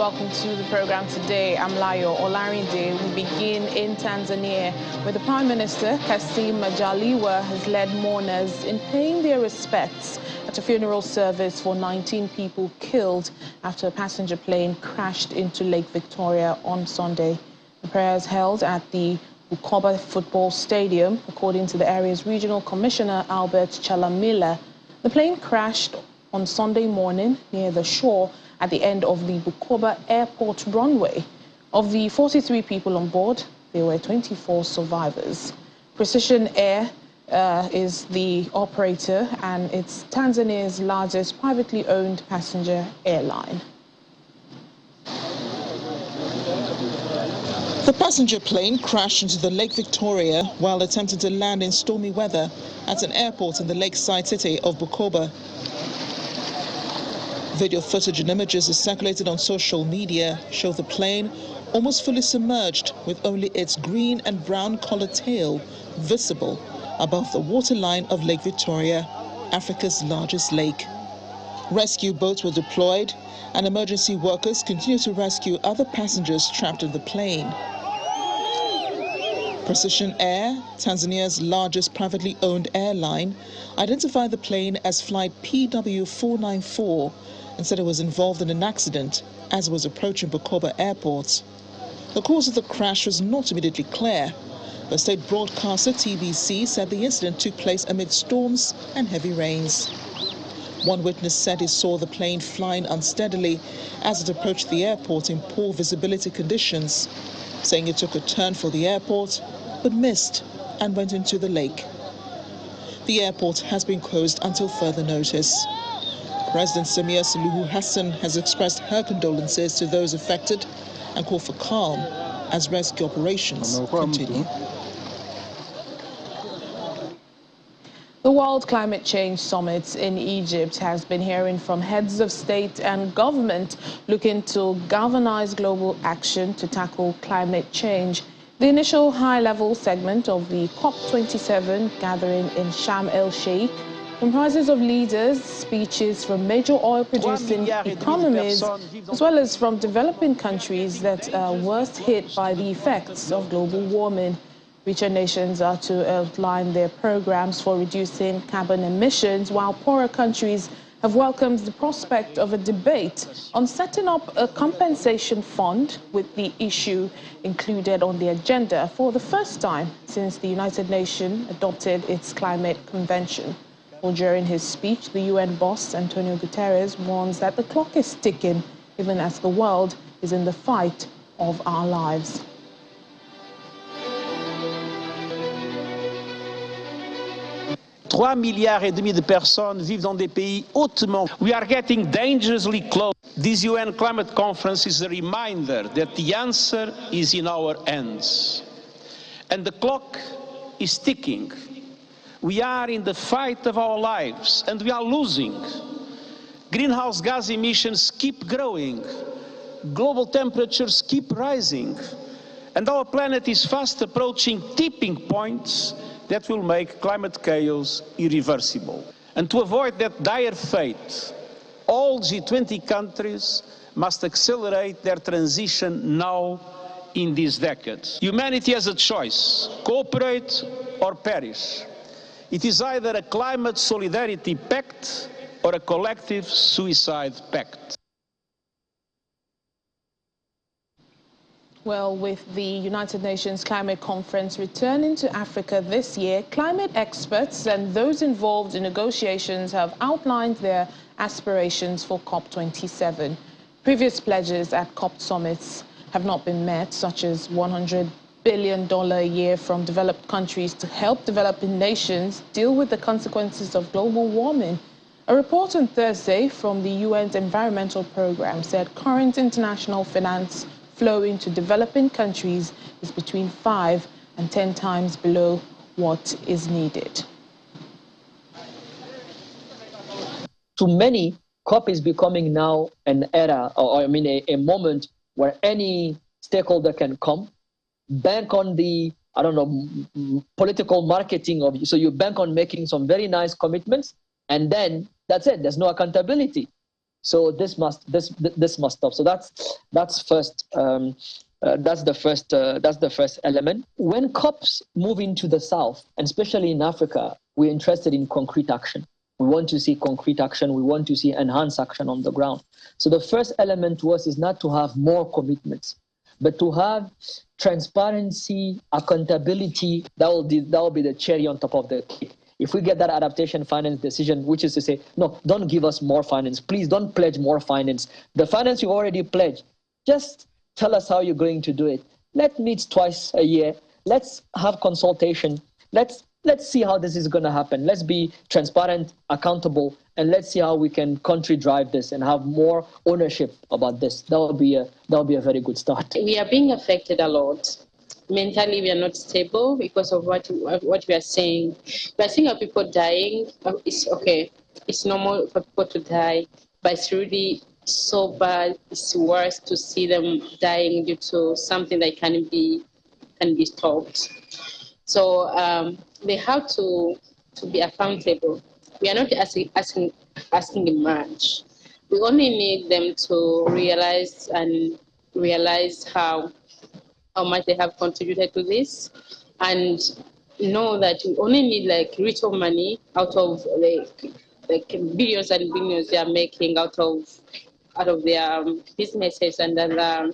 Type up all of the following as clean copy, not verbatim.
welcome to the program today. I'm Layo Olarinde. We begin in Tanzania, where the Prime Minister, Kassim Majaliwa, has led mourners in paying their respects at a funeral service for 19 people killed after a passenger plane crashed into Lake Victoria on Sunday. The prayers held at the Bukoba Football Stadium, according to the area's regional commissioner, Albert Chalamila. The plane crashed on Sunday morning near the shore at the end of the Bukoba Airport runway. Of the 43 people on board, there were 24 survivors. Precision Air is the operator, and it's Tanzania's largest privately owned passenger airline. The passenger plane crashed into the Lake Victoria while attempting to land in stormy weather at an airport in the lakeside city of Bukoba. Video footage and images that circulated on social media show the plane almost fully submerged with only its green and brown colored tail visible above the waterline of Lake Victoria, Africa's largest lake. Rescue boats were deployed and emergency workers continue to rescue other passengers trapped in the plane. Precision Air, Tanzania's largest privately owned airline, identified the plane as flight PW494 and said it was involved in an accident as it was approaching Bukoba Airport. The cause of the crash was not immediately clear. The state broadcaster TBC said the incident took place amid storms and heavy rains. One witness said he saw the plane flying unsteadily as it approached the airport in poor visibility conditions, saying it took a turn for the airport but missed and went into the lake. The airport has been closed until further notice. President Samia Suluhu Hassan has expressed her condolences to those affected and called for calm as rescue operations continue. The World Climate Change Summit in Egypt has been hearing from heads of state and government looking to galvanize global action to tackle climate change. The initial high-level segment of the COP27 gathering in Sharm el-Sheikh comprises of leaders, speeches from major oil-producing economies, as well as from developing countries that are worst hit by the effects of global warming. Richer nations are to outline their programs for reducing carbon emissions, while poorer countries have welcomed the prospect of a debate on setting up a compensation fund, with the issue included on the agenda for the first time since the United Nations adopted its climate convention. Well, during his speech, the UN boss, Antonio Guterres, warns that the clock is ticking, even as the world is in the fight of our lives. $3,5 milliards de personnes vivent dans des pays hautement. We are getting dangerously close. This UN climate conference is a reminder that the answer is in our hands. And the clock is ticking. We are in the fight of our lives, and we are losing. Greenhouse gas emissions keep growing. Global temperatures keep rising. And our planet is fast approaching tipping points that will make climate chaos irreversible. And to avoid that dire fate, all G20 countries must accelerate their transition now in this decade. Humanity has a choice: cooperate or perish. It is either a climate solidarity pact or a collective suicide pact. Well, with the United Nations Climate Conference returning to Africa this year, climate experts and those involved in negotiations have outlined their aspirations for COP27. Previous pledges at COP summits have not been met, such as $100 billion a year from developed countries to help developing nations deal with the consequences of global warming. A report on Thursday from the UN's Environmental Programme said current international finance flow into developing countries is between 5 and 10 times below what is needed. To many, COP is becoming now an era, or a moment where any stakeholder can come, bank on the, political marketing of you. So you bank on making some very nice commitments, and then that's it. There's no accountability. So this must stop. So that's first. That's the first element. When COPs move into the South, and especially in Africa, we're interested in concrete action. We want to see concrete action. We want to see enhanced action on the ground. So the first element to us is not to have more commitments, but to have transparency, accountability. That will be the cherry on top of the cake. If we get that adaptation finance decision, which is to say, no, don't give us more finance. Please don't pledge more finance. The finance you already pledged, just tell us how you're going to do it. Let's meet twice a year. Let's have consultation. Let's see how this is going to happen. Let's be transparent, accountable, and let's see how we can country drive this and have more ownership about this. That will be a very good start. We are being affected a lot. Mentally, we are not stable because of what we are saying. We are seeing our people dying. It's okay. It's normal for people to die, but it's really so bad. It's worse to see them dying due to something that can be stopped. So they have to be accountable. We are not asking much. We only need them to realize how much they have contributed to this, and know that we only need like little money out of like billions and billions they are making out of their businesses and other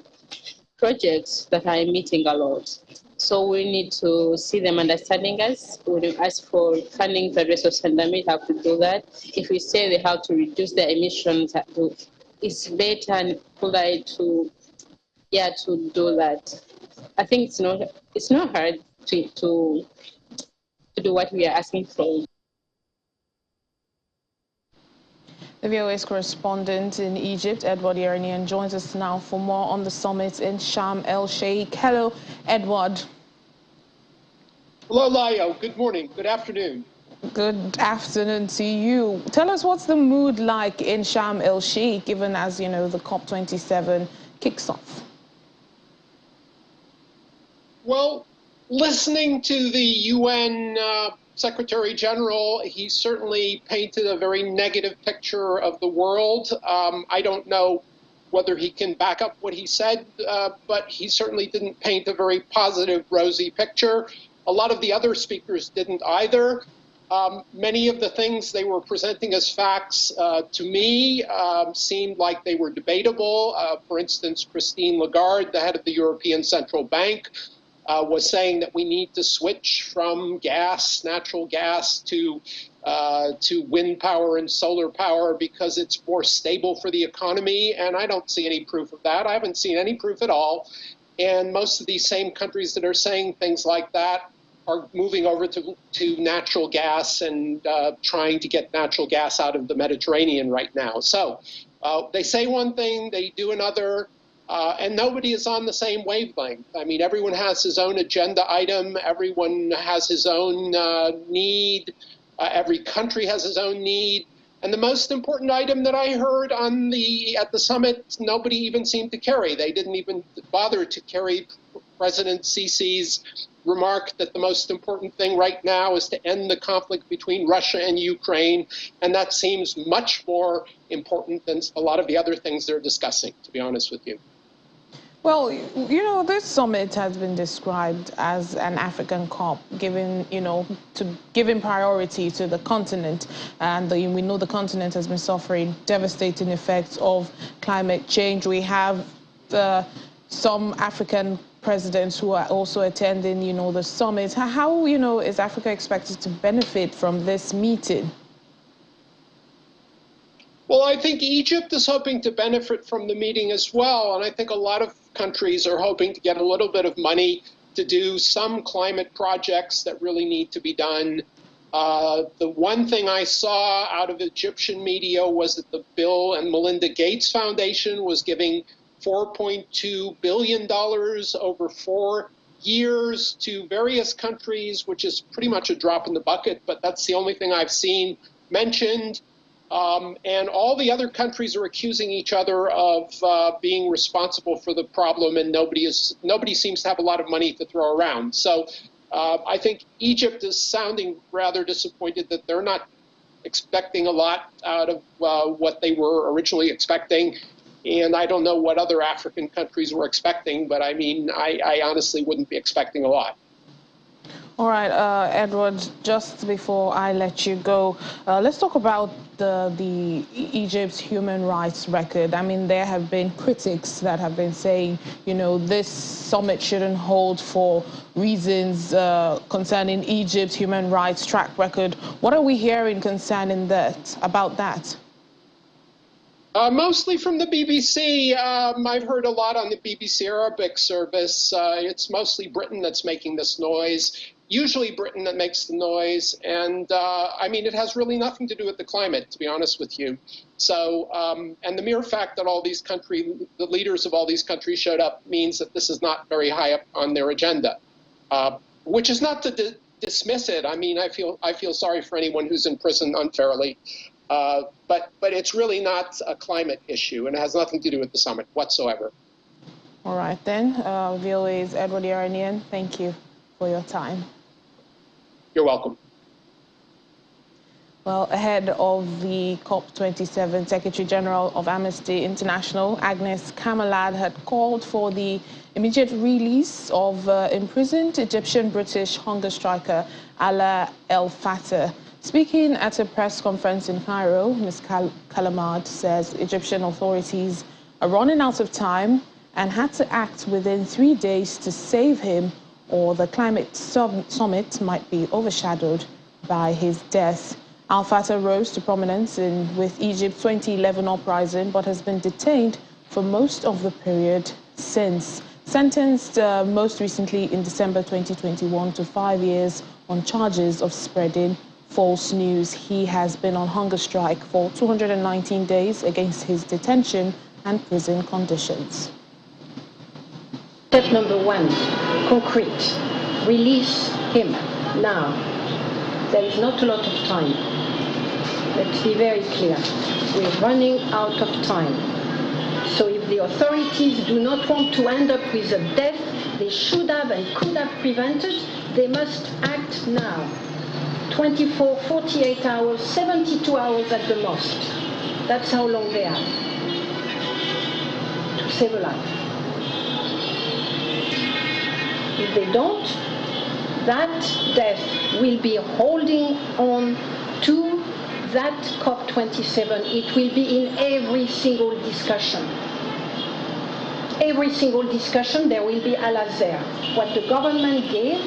projects that are emitting a lot. So we need to see them understanding us. When we ask for funding to address social damage, have to do that. If we say they have to reduce their emissions, it's better and polite to do that. I think it's not hard to do what we are asking for. The VOA's correspondent in Egypt, Edward Yeranian, joins us now for more on the summit in Sharm el-Sheikh. Hello, Edward. Hello, Layo. Good morning. Good afternoon. Good afternoon to you. Tell us, what's the mood like in Sharm el-Sheikh, given as you know the COP27 kicks off? Well, listening to the UN Secretary General, he certainly painted a very negative picture of the world. I don't know whether he can back up what he said, but he certainly didn't paint a very positive, rosy picture. A lot of the other speakers didn't either. Many of the things they were presenting as facts to me seemed like they were debatable. For instance, Christine Lagarde, the head of the European Central Bank, was saying that we need to switch from natural gas, to wind power and solar power because it's more stable for the economy. And I don't see any proof of that. I haven't seen any proof at all. And most of these same countries that are saying things like that are moving over to natural gas and trying to get natural gas out of the Mediterranean right now. So they say one thing, they do another. And nobody is on the same wavelength. I mean, everyone has his own agenda item. Everyone has his own need. Every country has his own need. And the most important item that I heard at the summit, nobody even seemed to carry. They didn't even bother to carry President Sisi's remark that the most important thing right now is to end the conflict between Russia and Ukraine. And that seems much more important than a lot of the other things they're discussing, to be honest with you. Well, this summit has been described as an African COP, giving priority to the continent. And we know the continent has been suffering devastating effects of climate change. We have some African presidents who are also attending, the summit. How, is Africa expected to benefit from this meeting? Well, I think Egypt is hoping to benefit from the meeting as well. And I think a lot of countries are hoping to get a little bit of money to do some climate projects that really need to be done. The one thing I saw out of Egyptian media was that the Bill and Melinda Gates Foundation was giving $4.2 billion over 4 years to various countries, which is pretty much a drop in the bucket, but that's the only thing I've seen mentioned. And all the other countries are accusing each other of being responsible for the problem, and nobody seems to have a lot of money to throw around. So I think Egypt is sounding rather disappointed that they're not expecting a lot out of what they were originally expecting. And I don't know what other African countries were expecting, but I mean, I honestly wouldn't be expecting a lot. All right, Edward, just before I let you go, let's talk about the Egypt's human rights record. I mean, there have been critics that have been saying, you know, this summit shouldn't hold for reasons concerning Egypt's human rights track record. What are we hearing concerning that, about that? Mostly from the BBC. I've heard a lot on the BBC Arabic service. It's mostly Britain that's making this noise. Usually Britain that makes the noise. And I mean, it has really nothing to do with the climate, to be honest with you. So, and the mere fact that all these countries, the leaders of all these countries showed up means that this is not very high up on their agenda, which is not to dismiss it. I mean, I feel sorry for anyone who's in prison unfairly. But it's really not a climate issue, and it has nothing to do with the summit whatsoever. All right, then. VOA's Edward Iranian, thank you for your time. You're welcome. Well, ahead of the COP27, Secretary General of Amnesty International, Agnes Kamelad, had called for the immediate release of imprisoned Egyptian-British hunger striker Alaa El Fattah. Speaking at a press conference in Cairo, Ms. Kamelad says Egyptian authorities are running out of time and had to act within 3 days to save him, or the climate summit might be overshadowed by his death. Al Fattah rose to prominence with Egypt's 2011 uprising, but has been detained for most of the period since. Sentenced most recently in December 2021 to 5 years on charges of spreading false news. He has been on hunger strike for 219 days against his detention and prison conditions. Step number 1, concrete. Release him now. There is not a lot of time. Let's be very clear. We're running out of time. So if the authorities do not want to end up with a death they should have and could have prevented, they must act now. 24, 48 hours, 72 hours at the most. That's how long they have to save a life. If they don't, that death will be holding on to that COP27. It will be in every single discussion. Every single discussion, there will be Allah's there. What the government gave,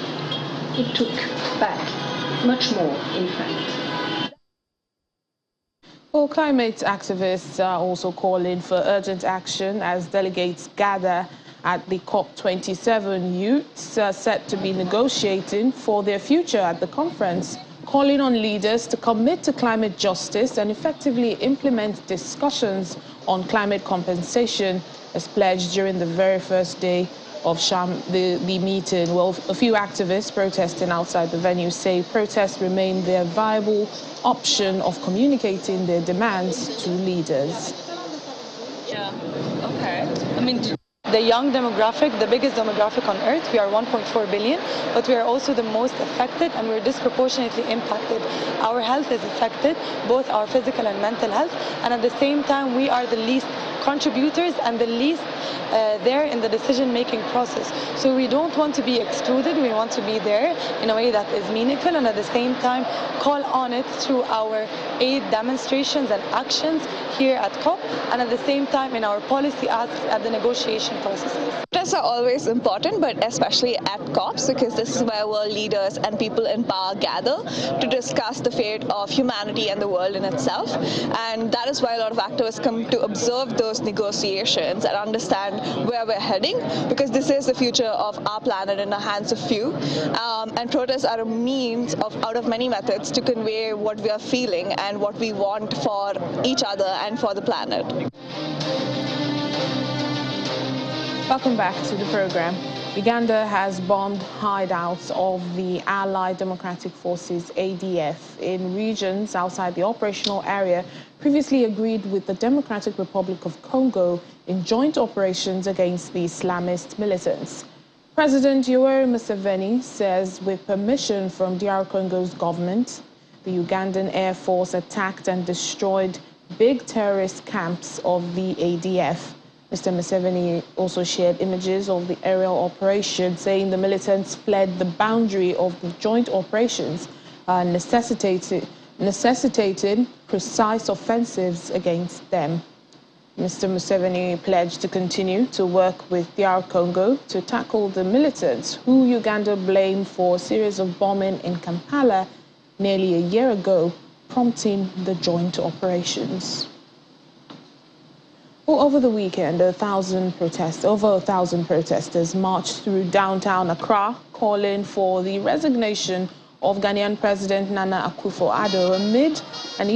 it took back. Much more, in fact. Well, climate activists are also calling for urgent action as delegates gather at the COP27. Youths are set to be negotiating for their future at the conference, calling on leaders to commit to climate justice and effectively implement discussions on climate compensation as pledged during the very first day of the meeting. Well, a few activists protesting outside the venue say protests remain their viable option of communicating their demands to leaders. Yeah, okay. I mean, the young demographic, the biggest demographic on earth, we are 1.4 billion, but we are also the most affected and we're disproportionately impacted. Our health is affected, both our physical and mental health, and at the same time we are the least contributors and the least there in the decision-making process. So we don't want to be excluded, we want to be there in a way that is meaningful and at the same time call on it through our aid demonstrations and actions here at COP and at the same time in our policy asks at the negotiation processes. Protests are always important, but especially at COPs, because this is where world leaders and people in power gather to discuss the fate of humanity and the world in itself. And that is why a lot of activists come to observe those negotiations and understand where we're heading, because this is the future of our planet in the hands of few. And protests are a means of, out of many methods, to convey what we are feeling and what we want for each other and for the planet. Welcome back to the program. Uganda has bombed hideouts of the Allied Democratic Forces, ADF, in regions outside the operational area previously agreed with the Democratic Republic of Congo in joint operations against the Islamist militants. President Yoweri Museveni says with permission from DR Congo's government, The Ugandan Air Force attacked and destroyed big terrorist camps of the ADF. Mr. Museveni also shared images of the aerial operation, saying the militants fled the boundary of the joint operations, necessitating precise offensives against them. Mr. Museveni pledged to continue to work with DR Congo to tackle the militants who Uganda blamed for a series of bombing in Kampala nearly a year ago, prompting the joint operations. Well, over the weekend, over 1,000 protesters marched through downtown Accra, calling for the resignation of Ghanaian President Nana Akufo-Addo amid an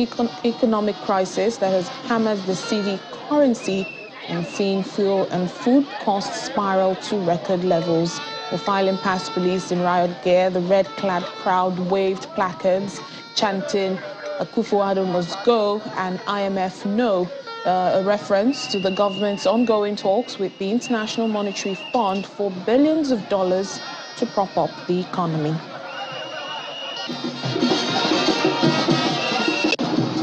economic crisis that has hammered the city currency and seen fuel and food costs spiral to record levels. The filing past police in riot gear, the red-clad crowd waved placards chanting Akufo-Addo must go and IMF no, a reference to the government's ongoing talks with the International Monetary Fund for billions of dollars to prop up the economy.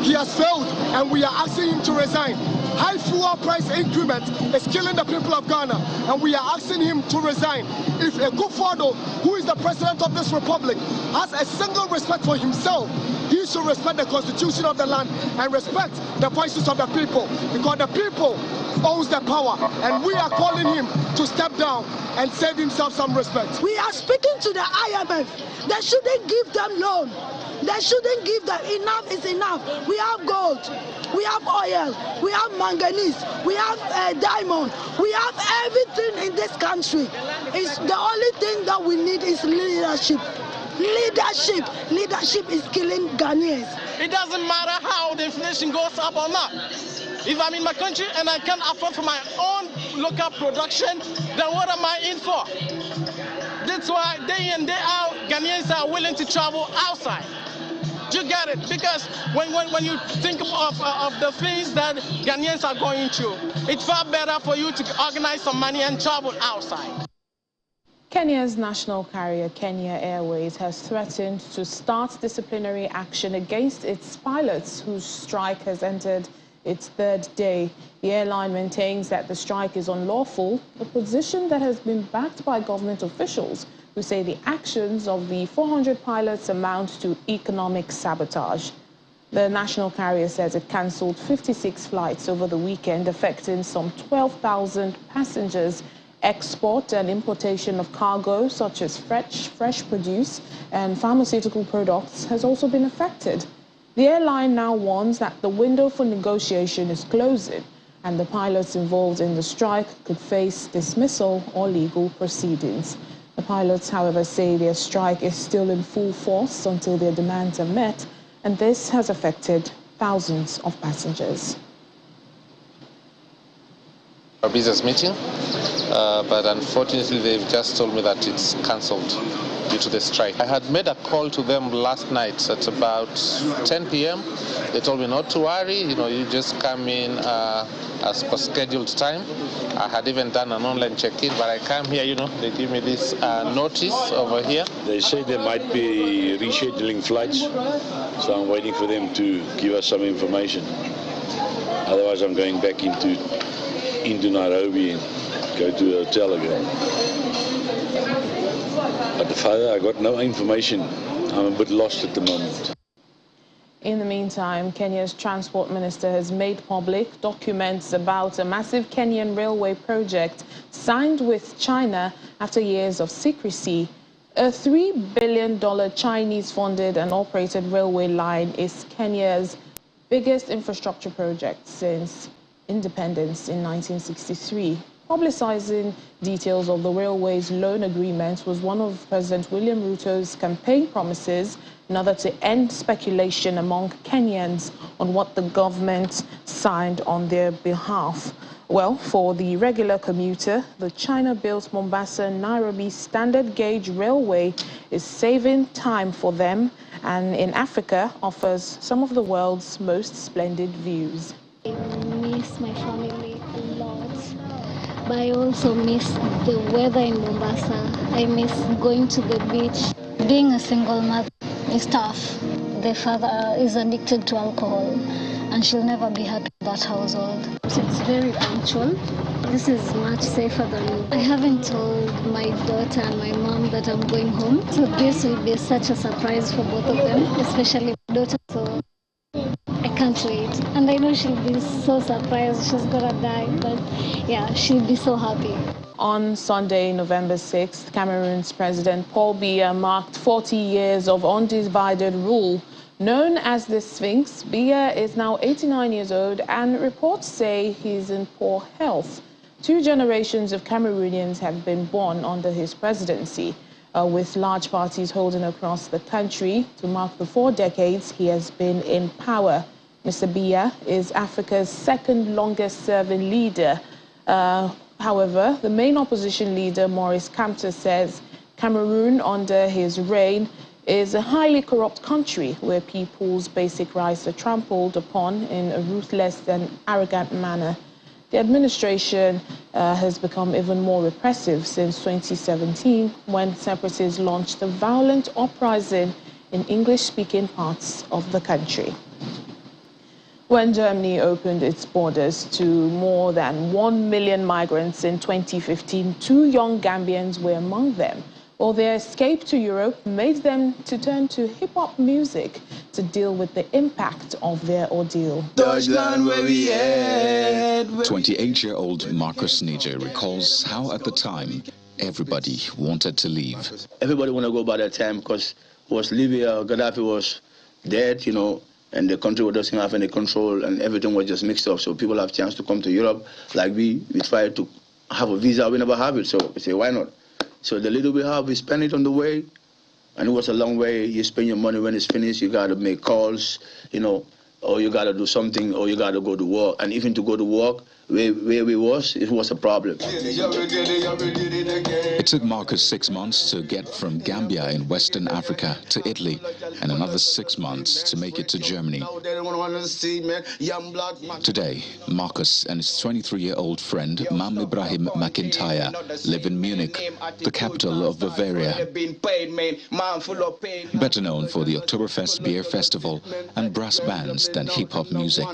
He has failed, and we are asking him to resign. High fuel price increment is killing the people of Ghana, and we are asking him to resign. If Akufo-Addo, who is the president of this republic, has a single respect for himself, he should respect the constitution of the land and respect the voices of the people, because the people owns the power, and we are calling him to step down and save himself some respect. We are speaking to the IMF. They shouldn't give them loan. They shouldn't give them. Enough is enough. We have gold, we have oil, we have manganese, we have diamond, we have everything in this country. It's the only thing that we need is leadership. Leadership is killing Ghanaians. It doesn't matter how the inflation goes up or not. If I'm in my country and I can't afford for my own local production, then what am I in for? That's why day in, day out, Ghanaians are willing to travel outside. You get it? Because when you think of the things that Ghanaians are going through, it's far better for you to organize some money and travel outside. Kenya's national carrier, Kenya Airways, has threatened to start disciplinary action against its pilots, whose strike has entered its third day. The airline maintains that the strike is unlawful, a position that has been backed by government officials, who say the actions of the 400 pilots amount to economic sabotage. The national carrier says it cancelled 56 flights over the weekend, affecting some 12,000 passengers. Export and importation of cargo, such as fresh produce and pharmaceutical products, has also been affected. The airline now warns that the window for negotiation is closing, and the pilots involved in the strike could face dismissal or legal proceedings. The pilots, however, say their strike is still in full force until their demands are met, and this has affected thousands of passengers. A business meeting, but unfortunately they've just told me that it's cancelled due to the strike. I had made a call to them last night at about 10 p.m. They told me not to worry, you just come in as per scheduled time. I had even done an online check-in, but I come here, they give me this notice over here. They say they might be rescheduling flights, so I'm waiting for them to give us some information. Otherwise I'm going back into Nairobi and go to a hotel again. But I got no information. I'm a bit lost at the moment. In the meantime, Kenya's transport minister has made public documents about a massive Kenyan railway project signed with China after years of secrecy. A $3 billion Chinese-funded and operated railway line is Kenya's biggest infrastructure project since independence in 1963. Publicizing details of the railway's loan agreement was one of President William Ruto's campaign promises, in order to end speculation among Kenyans on what the government signed on their behalf. Well, for the regular commuter, the China-built Mombasa-Nairobi standard gauge railway is saving time for them, and in Africa offers some of the world's most splendid views. I miss my family a lot, but I also miss the weather in Mombasa. I miss going to the beach. Being a single mother is tough. the father is addicted to alcohol, and she'll never be happy in that household. It's very punctual. This is much safer than... I haven't told my daughter and my mom that I'm going home, so this will be such a surprise for both of them, especially my daughter, so I can't wait. And I know she'll be so surprised, she's gonna die, but yeah, she'll be so happy. On Sunday, November 6th, Cameroon's President Paul Biya marked 40 years of undivided rule. Known as the Sphinx, Biya is now 89 years old, and reports say he's in poor health. 2 generations of Cameroonians have been born under his presidency, with large parties holding across the country to mark the 4 decades he has been in power. Mr. Biya is Africa's second longest-serving leader. However, the main opposition leader, Maurice Kamto, says Cameroon under his reign is a highly corrupt country where people's basic rights are trampled upon in a ruthless and arrogant manner. The administration has become even more repressive since 2017, when separatists launched a violent uprising in English-speaking parts of the country. When Germany opened its borders to more than 1 million migrants in 2015, 2 young Gambians were among them. Well, their escape to Europe made them to turn to hip-hop music to deal with the impact of their ordeal. 28-year-old Marcus Niger recalls how at the time everybody wanted to leave. Everybody wanted to go by that time because it was Libya, Gaddafi was dead, you know, and the country doesn't have any control and everything was just mixed up. So people have a chance to come to Europe. Like we tried to have a visa, we never have it. So we say, why not? So the little we have, we spend it on the way. And it was a long way. You spend your money when it's finished. You got to make calls, you know, or you got to do something, or you got to go to work. And even to go to work, where we was, it was a problem. It took Marcus 6 months to get from Gambia in Western Africa to Italy, and another 6 months to make it to Germany. Today, Marcus and his 23-year-old friend, Mam Ibrahim McIntyre, live in Munich, the capital of Bavaria. Better known for the Oktoberfest beer festival and brass bands than hip-hop music.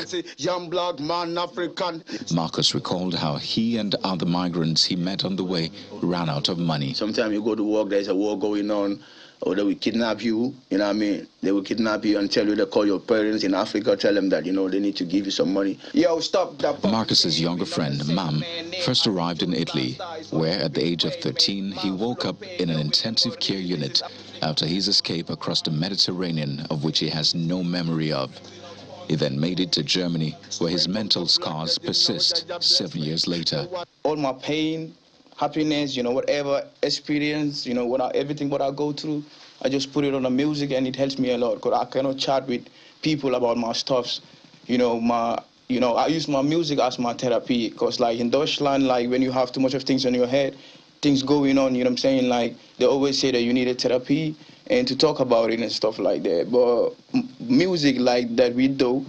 Marcus recalled how he and other migrants he met on the way ran out of money. Sometimes you go to work, there's a war going on, or they will kidnap you, you know what I mean? They will kidnap you and tell you to call your parents in Africa, tell them that, you know, they need to give you some money. Yo, stop that. Marcus's younger friend, Mam, first arrived in Italy, where at the age of 13, he woke up in an intensive care unit after his escape across the Mediterranean, of which he has no memory of. He then made it to Germany, where his mental scars persist 7 years later. All my pain, happiness, you know, whatever experience, you know, everything what I go through, I just put it on the music and it helps me a lot because I cannot chat with people about my stuffs. I use my music as my therapy because like in Deutschland, like when you have too much of things on your head, things going on, you know what I'm saying? Like they always say that you need a therapy and to talk about it and stuff like that. But music like that we do,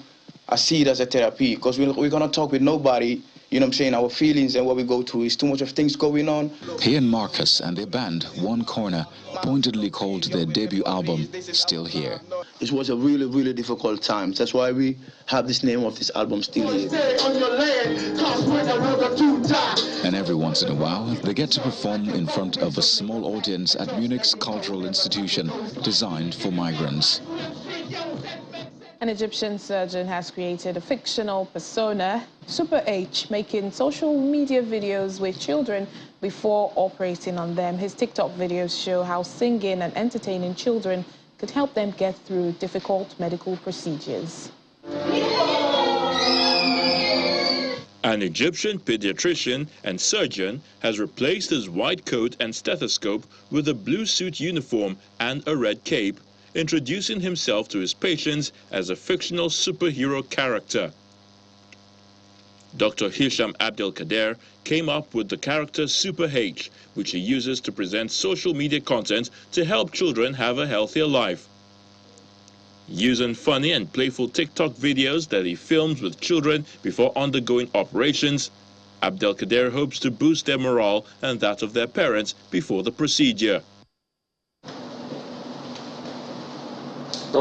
I see it as a therapy because we're going to talk with nobody. You know what I'm saying? Our feelings and what we go through is too much of things going on. He and Marcus and their band, One Corner, pointedly called their debut album Still Here. It was a really, really difficult time. That's why we have this name of this album, Still Here. And every once in a while, they get to perform in front of a small audience at Munich's cultural institution designed for migrants. An Egyptian surgeon has created a fictional persona, Super H, making social media videos with children before operating on them. His TikTok videos show how singing and entertaining children could help them get through difficult medical procedures. An Egyptian pediatrician and surgeon has replaced his white coat and stethoscope with a blue suit uniform and a red cape, introducing himself to his patients as a fictional superhero character. Dr. Hisham Abdelkader came up with the character Super H, which he uses to present social media content to help children have a healthier life. Using funny and playful TikTok videos that he films with children before undergoing operations, Abdelkader hopes to boost their morale and that of their parents before the procedure. We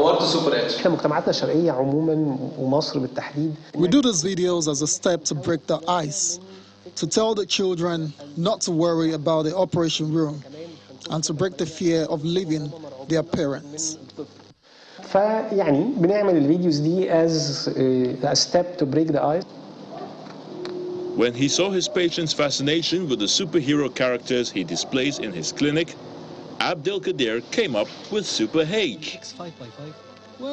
do these videos as a step to break the ice, to tell the children not to worry about the operation room, and to break the fear of leaving their parents. فيعني بنعمل الفيديوز دي as a step to break the ice. When he saw his patients' fascination with the superhero characters he displays in his clinic, Abdelkader came up with Super H.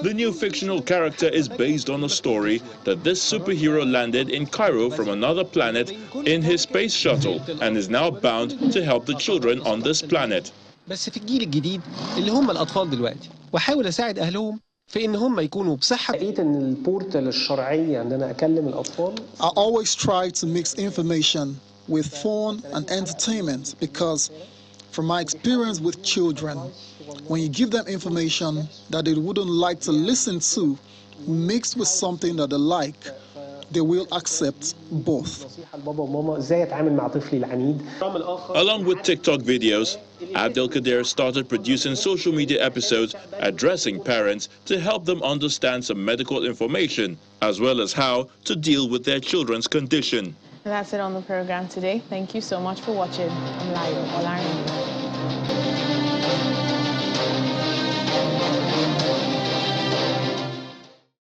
The new fictional character is based on a story that this superhero landed in Cairo from another planet in his space shuttle and is now bound to help the children on this planet. بس في الجيل الجديد اللي هم الأطفال دلوقتي وحاول أساعد أهلهم في إن هم يكونوا بصحة. لقيت إن البورتال الشرعية إن أنا أكلم الأطفال. I always try to mix information with fun and entertainment because from my experience with children, when you give them information that they wouldn't like to listen to, mixed with something that they like, they will accept both. Along with TikTok videos, Abdelkader started producing social media episodes addressing parents to help them understand some medical information, as well as how to deal with their children's condition. And that's it on the program today. Thank you so much for watching. I'm Layo Olarin.